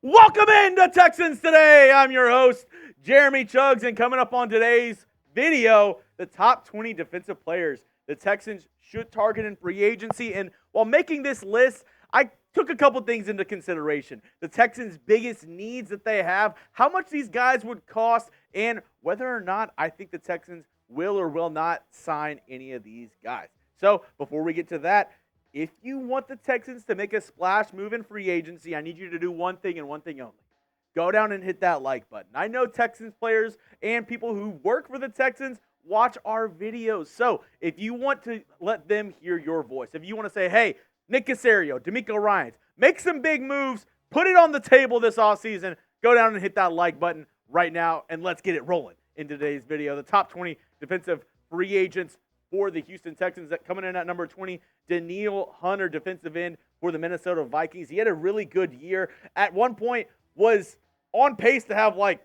Welcome into Texans Today. I'm your host, Jeremy Chuggs, and coming up on today's video, the top 20 defensive players the Texans should target in free agency. And while making this list, I took a couple things into consideration. The Texans' biggest needs that they have, how much these guys would cost, and whether or not I think the Texans will or will not sign any of these guys. So before we get to that, if you want the Texans to make a splash move in free agency, I need you to do one thing and one thing only. Go down and hit that like button. I know Texans players and people who work for the Texans watch our videos. So if you want to let them hear your voice, if you want to say, hey, Nick Caserio, DeMeco Ryans, make some big moves, put it on the table this offseason, go down and hit that like button right now, and let's get it rolling in today's video. The top 20 defensive free agents for the Houston Texans. That coming in at number 20, Danielle Hunter, defensive end for the Minnesota Vikings. He had a really good year. At one point, was on pace to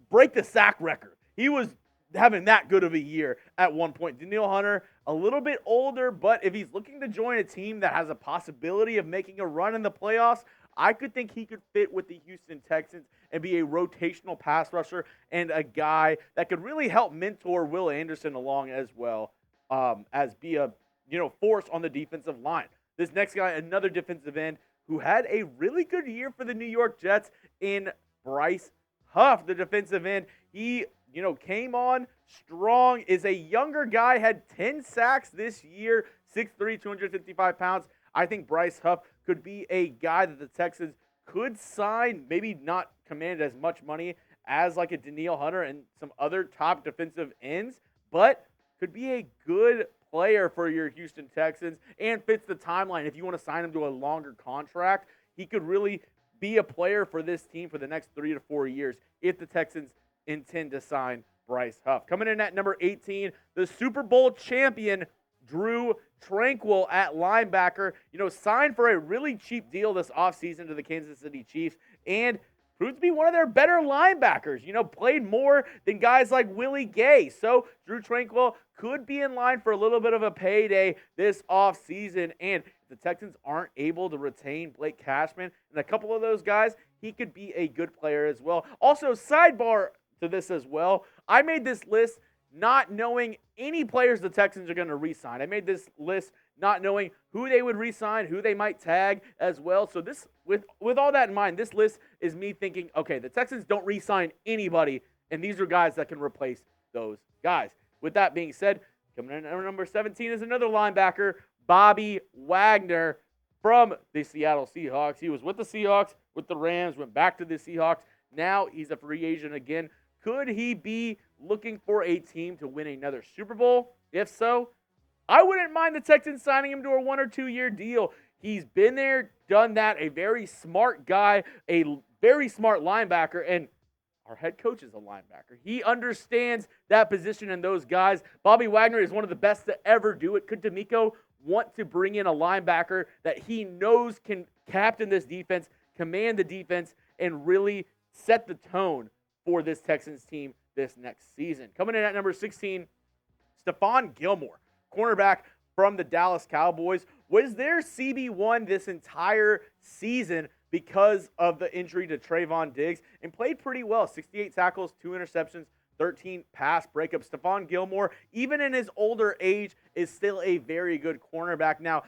break the sack record. He was having that good of a year at one point. Danielle Hunter, a little bit older, but if he's looking to join a team that has a possibility of making a run in the playoffs, I could think he could fit with the Houston Texans and be a rotational pass rusher and a guy that could really help mentor Will Anderson along as well. As be a force on the defensive line. This next guy, another defensive end who had a really good year for the New York Jets in Bryce Huff, the defensive end. He came on strong, is a younger guy, had 10 sacks this year, 6'3", 255 pounds. I think Bryce Huff could be a guy that the Texans could sign, maybe not command as much money as like a Danielle Hunter and some other top defensive ends, but could be a good player for your Houston Texans and fits the timeline. If you want to sign him to a longer contract, he could really be a player for this team for the next 3 to 4 years if the Texans intend to sign Bryce Huff. Coming in at number 18, the Super Bowl champion, Drue Tranquill at linebacker. Signed for a really cheap deal this offseason to the Kansas City Chiefs and proved to be one of their better linebackers. Played more than guys like Willie Gay. So Drue Tranquill could be in line for a little bit of a payday this offseason. And if the Texans aren't able to retain Blake Cashman and a couple of those guys, he could be a good player as well. Also, sidebar to this as well, I made this list not knowing any players the Texans are going to re-sign. I made this list not knowing who they would re-sign, who they might tag as well. So this, with all that in mind, this list is me thinking, okay, the Texans don't re-sign anybody, and these are guys that can replace those guys. With that being said, coming in at number 17 is another linebacker, Bobby Wagner from the Seattle Seahawks. He was with the Seahawks, with the Rams, went back to the Seahawks. Now he's a free agent again. Could he be looking for a team to win another Super Bowl? If so, I wouldn't mind the Texans signing him to a 1 or 2 year deal. He's been there, done that, a very smart guy, a very smart linebacker, and our head coach is a linebacker. He understands that position and those guys. Bobby Wagner is one of the best to ever do it. Could DeMeco want to bring in a linebacker that he knows can captain this defense, command the defense, and really set the tone for this Texans team this next season? Coming in at number 16, Stephon Gilmore, cornerback from the Dallas Cowboys, was their CB1 this entire season because of the injury to Trayvon Diggs and played pretty well. 68 tackles, 2 interceptions, 13 pass breakups. Stephon Gilmore, even in his older age, is still a very good cornerback. Now,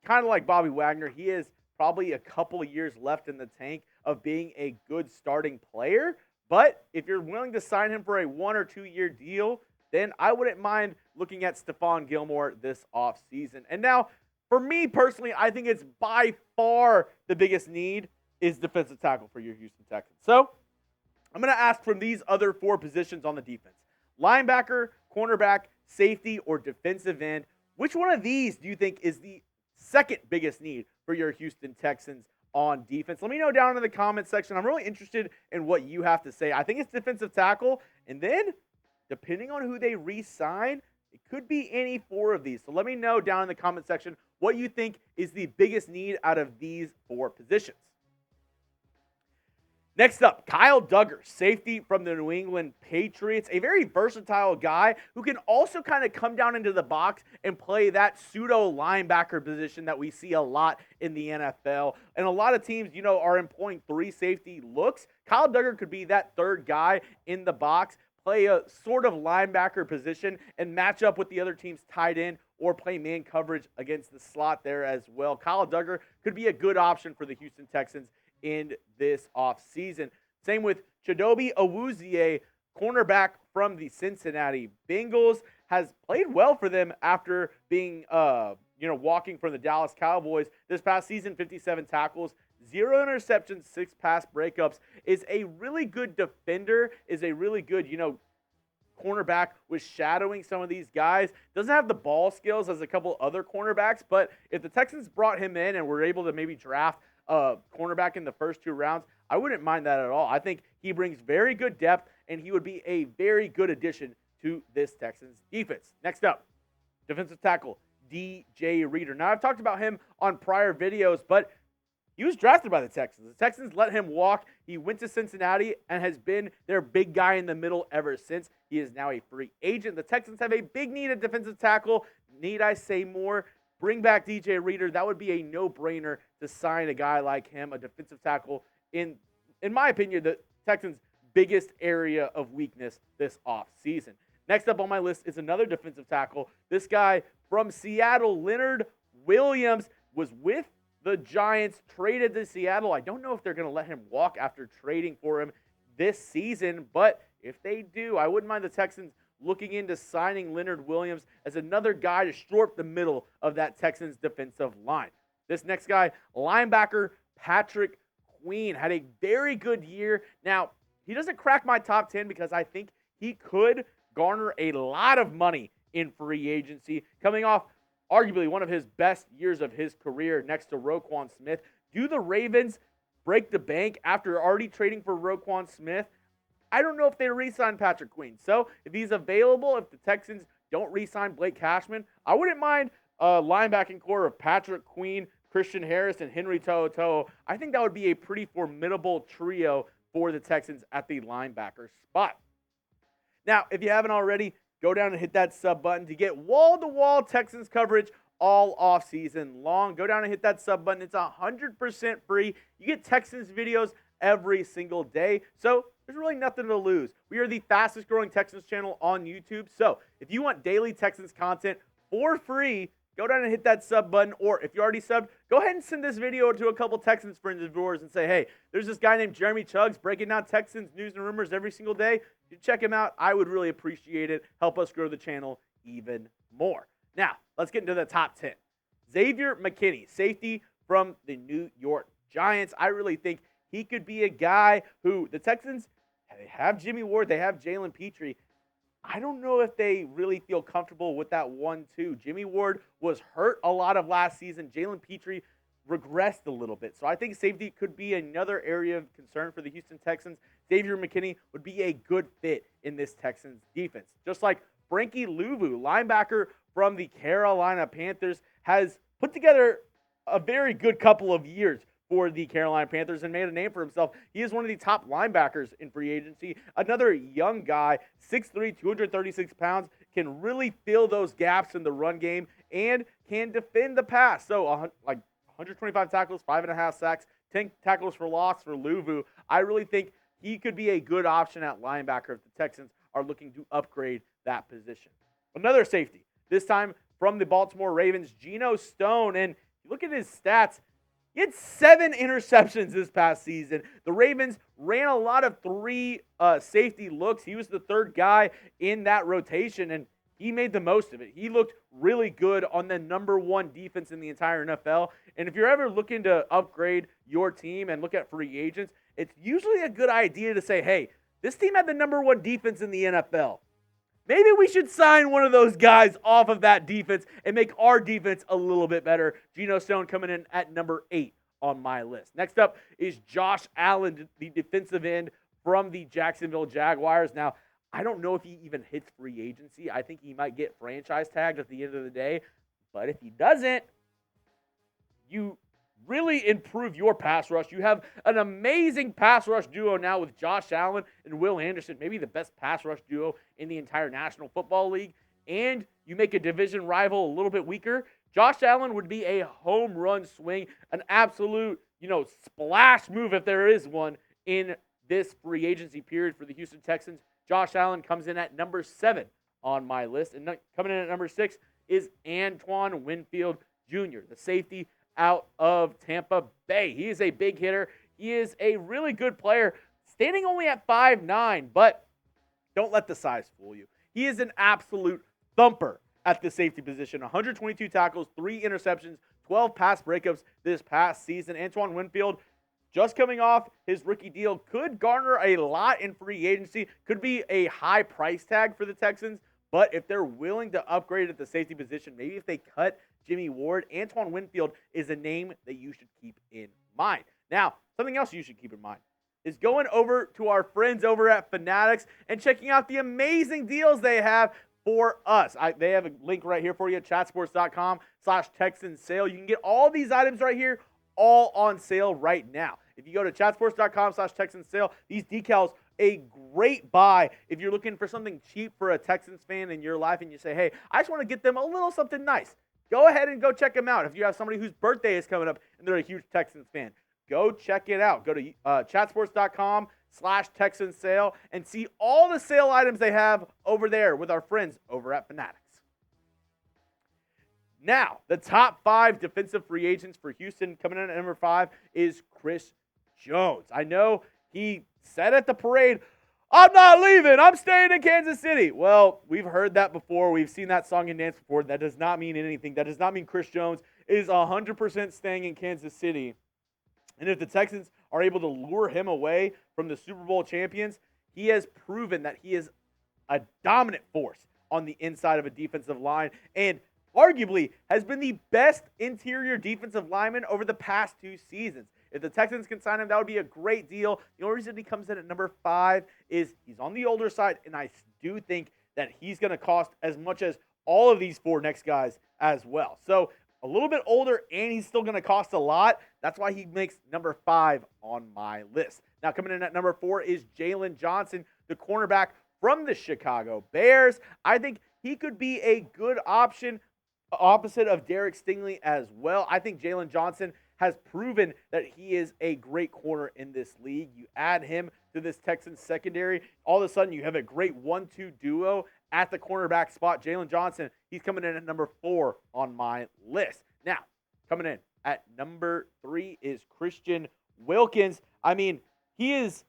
kind of like Bobby Wagner, he has probably a couple of years left in the tank of being a good starting player. But if you're willing to sign him for a 1 or 2 year deal, then I wouldn't mind looking at Stephon Gilmore this offseason. And now, for me personally, I think it's by far the biggest need is defensive tackle for your Houston Texans. So I'm going to ask from these other 4 positions on the defense: linebacker, cornerback, safety, or defensive end. Which one of these do you think is the second biggest need for your Houston Texans on defense? Let me know down in the comments section. I'm really interested in what you have to say. I think it's defensive tackle, and then depending on who they re-sign, it could be any 4 of these. So let me know down in the comment section what you think is the biggest need out of these 4 positions. Next up, Kyle Duggar, safety from the New England Patriots, a very versatile guy who can also kind of come down into the box and play that pseudo linebacker position that we see a lot in the NFL. And a lot of teams, are employing 3 safety looks. Kyle Duggar could be that third guy in the box, play a sort of linebacker position, and match up with the other team's tight end or play man coverage against the slot there as well. Kyle Duggar could be a good option for the Houston Texans in this offseason. Same with Chidobe Awuzie, cornerback from the Cincinnati Bengals, has played well for them after being, walking from the Dallas Cowboys. This past season, 57 tackles, 0 interceptions, 6 pass breakups, is a really good defender, is a really good, cornerback with shadowing some of these guys. Doesn't have the ball skills as a couple other cornerbacks, but if the Texans brought him in and were able to maybe draft cornerback in the first 2 rounds, I wouldn't mind that at all. I think he brings very good depth, and he would be a very good addition to this Texans defense. Next up, defensive tackle, DJ Reader. Now, I've talked about him on prior videos, but he was drafted by the Texans. The Texans let him walk. He went to Cincinnati and has been their big guy in the middle ever since. He is now a free agent. The Texans have a big need at defensive tackle. Need I say more? Bring back DJ Reader. That would be a no-brainer to sign a guy like him, a defensive tackle. In my opinion, the Texans' biggest area of weakness this offseason. Next up on my list is another defensive tackle. This guy from Seattle, Leonard Williams, was with the Giants, traded to Seattle. I don't know if they're going to let him walk after trading for him this season, but if they do, I wouldn't mind the Texans looking into signing Leonard Williams as another guy to shore up the middle of that Texans defensive line. This next guy, linebacker Patrick Queen, had a very good year. Now, he doesn't crack my top 10 because I think he could garner a lot of money in free agency, coming off arguably one of his best years of his career next to Roquan Smith. Do the Ravens break the bank after already trading for Roquan Smith? I don't know if they re-sign Patrick Queen. So if he's available, if the Texans don't re-sign Blake Cashman, I wouldn't mind a linebacking core of Patrick Queen, Christian Harris, and Henry To'oTo'o. I think that would be a pretty formidable trio for the Texans at the linebacker spot. Now, if you haven't already, go down and hit that sub button to get wall-to-wall Texans coverage all offseason long. Go down and hit that sub button. It's 100% free. You get Texans videos every single day, so there's really nothing to lose. We are the fastest growing Texans channel on YouTube, so if you want daily Texans content for free, go down and hit that sub button, or if you already subbed, go ahead and send this video to a couple Texans friends and viewers and say, hey, there's this guy named Jeremy Chuggs breaking down Texans news and rumors every single day. You check him out. I would really appreciate it. Help us grow the channel even more. Now, let's get into the top 10. Xavier McKinney, safety from the New York Giants. I really think he could be a guy who the Texans, they have Jimmy Ward, they have Jalen Petrie. I don't know if they really feel comfortable with that 1-2. Jimmy Ward was hurt a lot of last season. Jalen Petrie regressed a little bit. So I think safety could be another area of concern for the Houston Texans. Xavier McKinney would be a good fit in this Texans defense. Just like Frankie Louvu, linebacker from the Carolina Panthers, has put together a very good couple of years for the Carolina Panthers and made a name for himself. He is one of the top linebackers in free agency. Another young guy, 6'3", 236 pounds, can really fill those gaps in the run game and can defend the pass. So, 125 tackles, 5.5 sacks, 10 tackles for loss for Louvu. I really think he could be a good option at linebacker if the Texans are looking to upgrade that position. Another safety, this time from the Baltimore Ravens, Geno Stone. And you look at his stats, he had 7 interceptions this past season. The Ravens ran a lot of 3 safety looks. He was the third guy in that rotation, and he made the most of it. He looked really good on the number 1 defense in the entire NFL. And if you're ever looking to upgrade your team and look at free agents, it's usually a good idea to say, hey, this team had the number 1 defense in the NFL. Maybe we should sign one of those guys off of that defense and make our defense a little bit better. Geno Stone coming in at number 8 on my list. Next up is Josh Allen, the defensive end from the Jacksonville Jaguars. Now, I don't know if he even hits free agency. I think he might get franchise tagged at the end of the day. But if he doesn't, you really improve your pass rush. You have an amazing pass rush duo now with Josh Allen and Will Anderson, maybe the best pass rush duo in the entire National Football League, and you make a division rival a little bit weaker. Josh Allen would be a home run swing, an absolute, splash move if there is one in this free agency period for the Houston Texans. Josh Allen comes in at number 7 on my list, and coming in at number 6 is Antoine Winfield Jr., the safety out of Tampa Bay. He is a big hitter. He is a really good player, standing only at 5'9", but don't let the size fool you. He is an absolute thumper at the safety position. 122 tackles, 3 interceptions, 12 pass breakups this past season. Antoine Winfield, just coming off his rookie deal, could garner a lot in free agency, could be a high price tag for the Texans, but if they're willing to upgrade at the safety position, maybe if they cut Jimmy Ward, Antoine Winfield is a name that you should keep in mind. Now, something else you should keep in mind is going over to our friends over at Fanatics and checking out the amazing deals they have for us. They have a link right here for you at chatsports.com/Texans sale. You can get all these items right here, all on sale right now. If you go to chatsports.com/Texans sale, these decals, a great buy if you're looking for something cheap for a Texans fan in your life and you say, hey, I just want to get them a little something nice. Go ahead and go check them out. If you have somebody whose birthday is coming up and they're a huge Texans fan, go check it out. Go to chatsports.com/Texans sale and see all the sale items they have over there with our friends over at Fanatics. Now, the top 5 defensive free agents for Houston coming in at number 5 is Chris Jones. I know he said at the parade, I'm not leaving. I'm staying in Kansas City. Well, we've heard that before. We've seen that song and dance before. That does not mean anything. That does not mean Chris Jones is 100% staying in Kansas City. And if the Texans are able to lure him away from the Super Bowl champions, he has proven that he is a dominant force on the inside of a defensive line and arguably has been the best interior defensive lineman over the past 2 seasons. If the Texans can sign him, that would be a great deal. The only reason he comes in at number 5 is he's on the older side, and I do think that he's going to cost as much as all of these 4 next guys as well. So a little bit older, and he's still going to cost a lot. That's why he makes number 5 on my list. Now coming in at number 4 is Jalen Johnson, the cornerback from the Chicago Bears. I think he could be a good option opposite of Derek Stingley as well. I think Jalen Johnson has proven that he is a great corner in this league. You add him to this Texans secondary, all of a sudden you have a great 1-2 duo at the cornerback spot. Jalen Johnson, he's coming in at number 4 on my list. Now, coming in at number 3 is Christian Wilkins. I mean, he has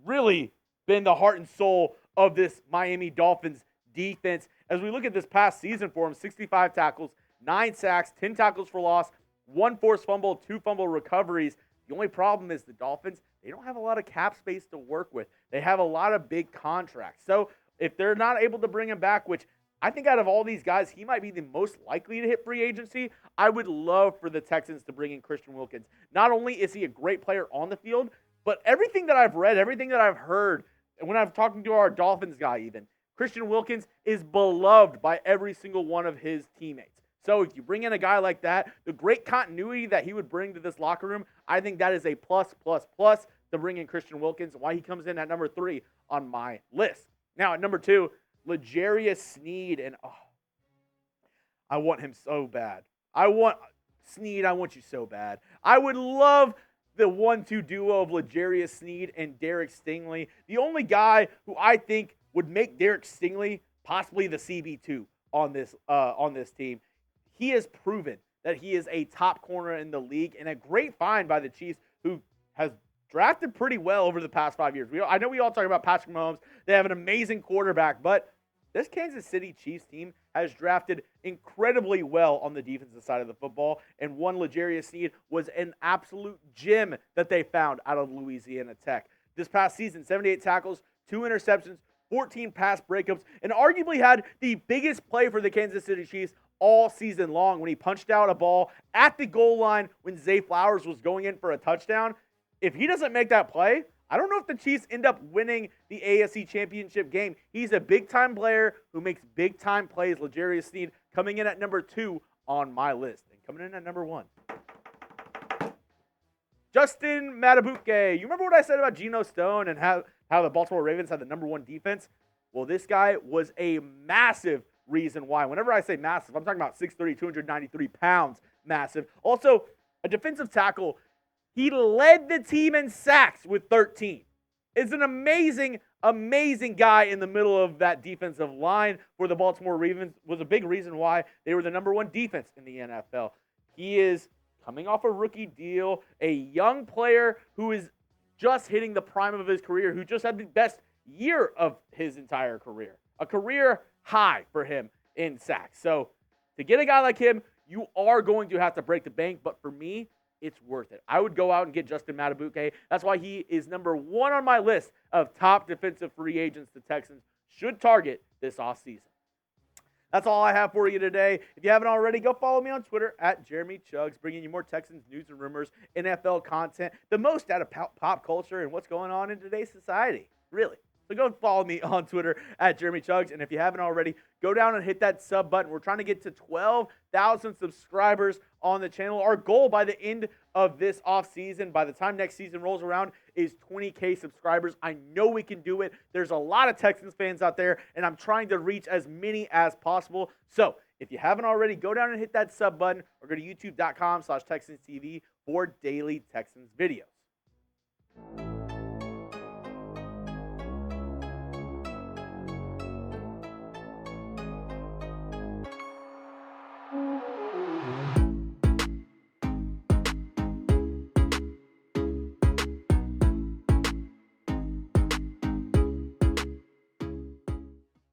really been the heart and soul of this Miami Dolphins defense. As we look at this past season for him, 65 tackles, 9 sacks, 10 tackles for loss, 1 forced fumble, 2 fumble recoveries. The only problem is the Dolphins, they don't have a lot of cap space to work with. They have a lot of big contracts. So if they're not able to bring him back, which I think out of all these guys, he might be the most likely to hit free agency, I would love for the Texans to bring in Christian Wilkins. Not only is he a great player on the field, but everything that I've read, everything that I've heard, and when I'm talking to our Dolphins guy even, Christian Wilkins is beloved by every single one of his teammates. So if you bring in a guy like that, the great continuity that he would bring to this locker room, I think that is a plus to bring in Christian Wilkins, why he comes in at number 3 on my list. Now at number 2, L'Jarius Sneed, and I want him so bad. I want you so bad. I would love the 1-2 duo of L'Jarius Sneed and Derek Stingley. The only guy who I think would make Derek Stingley possibly the CB2 on this team. He has proven that he is a top corner in the league and a great find by the Chiefs, who has drafted pretty well over the past 5 years. I know we all talk about Patrick Mahomes. They have an amazing quarterback, but this Kansas City Chiefs team has drafted incredibly well on the defensive side of the football, and one L'Jarius Sneed was an absolute gem that they found out of Louisiana Tech. This past season, 78 tackles, 2 interceptions, 14 pass breakups, and arguably had the biggest play for the Kansas City Chiefs all season long when he punched out a ball at the goal line when Zay Flowers was going in for a touchdown. If he doesn't make that play, I don't know if the Chiefs end up winning the AFC Championship game. He's a big-time player who makes big-time plays. L'Jarius Sneed coming in at number 2 on my list. And coming in at number 1 Justin Madubuike. You remember what I said about Geno Stone and how the Baltimore Ravens had the number one defense? Well, this guy was a massive reason why. Whenever I say massive, I'm talking about 6'3", 293 pounds, massive. Also, a defensive tackle. He led the team in sacks with 13. Is an amazing, amazing guy in the middle of that defensive line for the Baltimore Ravens. Was a big reason why they were the number one defense in the NFL. He is coming off a rookie deal, a young player who is just hitting the prime of his career, who just had the best year of his entire career. A career high for him in sacks. So to get a guy like him, you are going to have to break the bank, but for me, it's worth it. I would go out and get Justin Madubuike. That's why he is number one on my list of top defensive free agents the Texans should target this offseason. That's all I have for you today. If you haven't already, go follow me on Twitter at Jeremy Chuggs, bringing you more Texans news and rumors, NFL content, the most out of pop culture and what's going on in today's society. Really. So go follow me on Twitter at Jeremy Chuggs. And if you haven't already, go down and hit that sub button. We're trying to get to 12,000 subscribers on the channel. Our goal by the end of this offseason, by the time next season rolls around, is 20K subscribers. I know we can do it. There's a lot of Texans fans out there, and I'm trying to reach as many as possible. So if you haven't already, go down and hit that sub button or go to youtube.com/TexansTV for daily Texans videos.